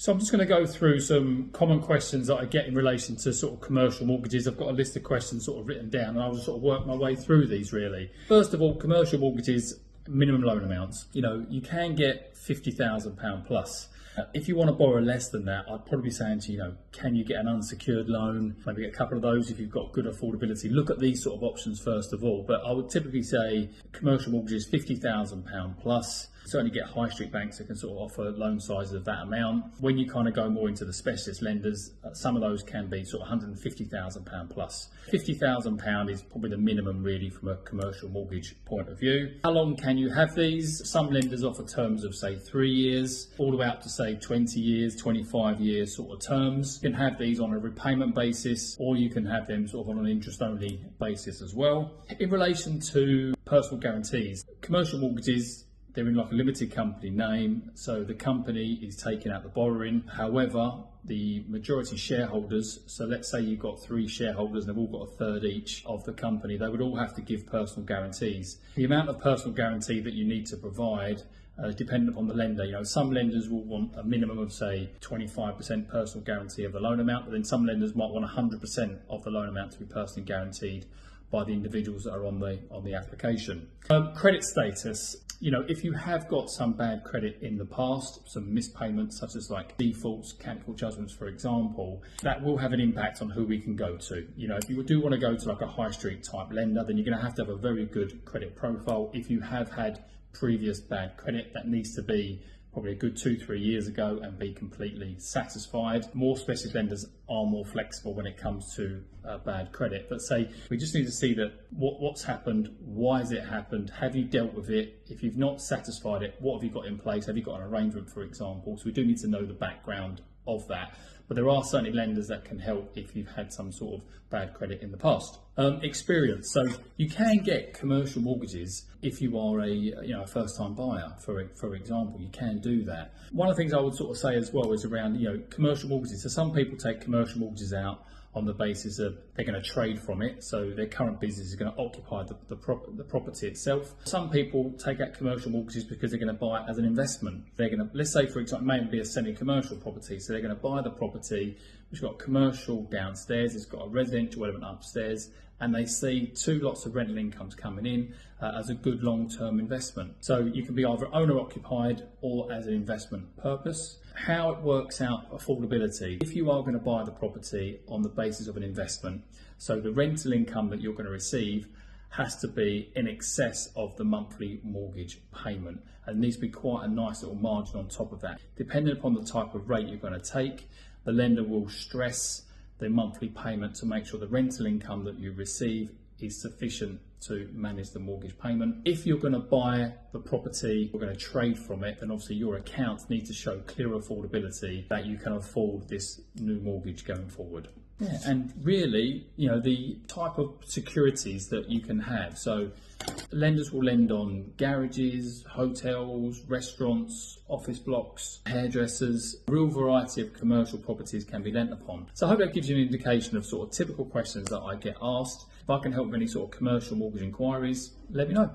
So I'm just going to go through some common questions that I get in relation to sort of commercial mortgages. I've got a list of questions sort of written down, and I'll just sort of work my way through these really. First of all, commercial mortgages, minimum loan amounts. You know, you can get £50,000 plus. If you want to borrow less than that, I'd probably be saying to you, can you get an unsecured loan? Maybe get a couple of those if you've got good affordability. Look at these sort of options first of all. But I would typically say commercial mortgages, £50,000 plus. Certainly get high street banks that can sort of offer loan sizes of that amount. When you kind of go more into the specialist lenders, some of those can be sort of £150,000 plus. £50,000 is probably the minimum really from a commercial mortgage point of view. How long can you have these? Some lenders offer terms of say 3 years, all the way up to say 20 years, 25 years sort of terms. You can have these on a repayment basis, or you can have them sort of on an interest only basis as well. In relation to personal guarantees, commercial mortgages, they're in like a limited company name, so the company is taking out the borrowing. However, the majority shareholders, so let's say you've got 3 shareholders and they've all got a third each of the company, they would all have to give personal guarantees. The amount of personal guarantee that you need to provide depending upon the lender. Some lenders will want a minimum of say 25% personal guarantee of the loan amount, but then some lenders might want 100% of the loan amount to be personally guaranteed by the individuals that are on the application. Credit status. If you have got some bad credit in the past, some mispayments such as like defaults, cancel judgments, for example, that will have an impact on who we can go to. If you do want to go to like a high street type lender, then you're going to have a very good credit profile. If you have had previous bad credit, that needs to be probably a good 2-3 years ago and be completely satisfied. More specialist lenders are more flexible when it comes to bad credit, but say we just need to see that what's happened, why has it happened, have you dealt with it? If you've not satisfied it, what have you got in place? Have you got an arrangement, for example? So we do need to know the background of that. But there are certainly lenders that can help if you've had some sort of bad credit in the past. Experience. So you can get commercial mortgages if you are a first-time buyer, for example. You can do that. One of the things I would sort of say as well is around commercial mortgages. So some people take commercial mortgages out on the basis of they're going to trade from it, so their current business is going to occupy the property itself. Some people take out commercial mortgages because they're going to buy it as an investment. They're going to, let's say for example, it may be a semi-commercial property, so they're going to buy the property which has got commercial downstairs, it's got a residential element upstairs, and they see 2 lots of rental incomes coming in as a good long-term investment. So you can be either owner-occupied or as an investment purpose. How it works out affordability. If you are going to buy the property on the basis of an investment, so the rental income that you're going to receive has to be in excess of the monthly mortgage payment, and needs to be quite a nice little margin on top of that. Depending upon the type of rate you're going to take, the lender will stress the monthly payment to make sure the rental income that you receive is sufficient to manage the mortgage payment. If you're going to buy the property, you're going to trade from it, then obviously your accounts need to show clear affordability that you can afford this new mortgage going forward. Yeah, and really, the type of securities that you can have. So lenders will lend on garages, hotels, restaurants, office blocks, hairdressers. A real variety of commercial properties can be lent upon. So I hope that gives you an indication of sort of typical questions that I get asked. If I can help with any sort of commercial mortgage inquiries, let me know.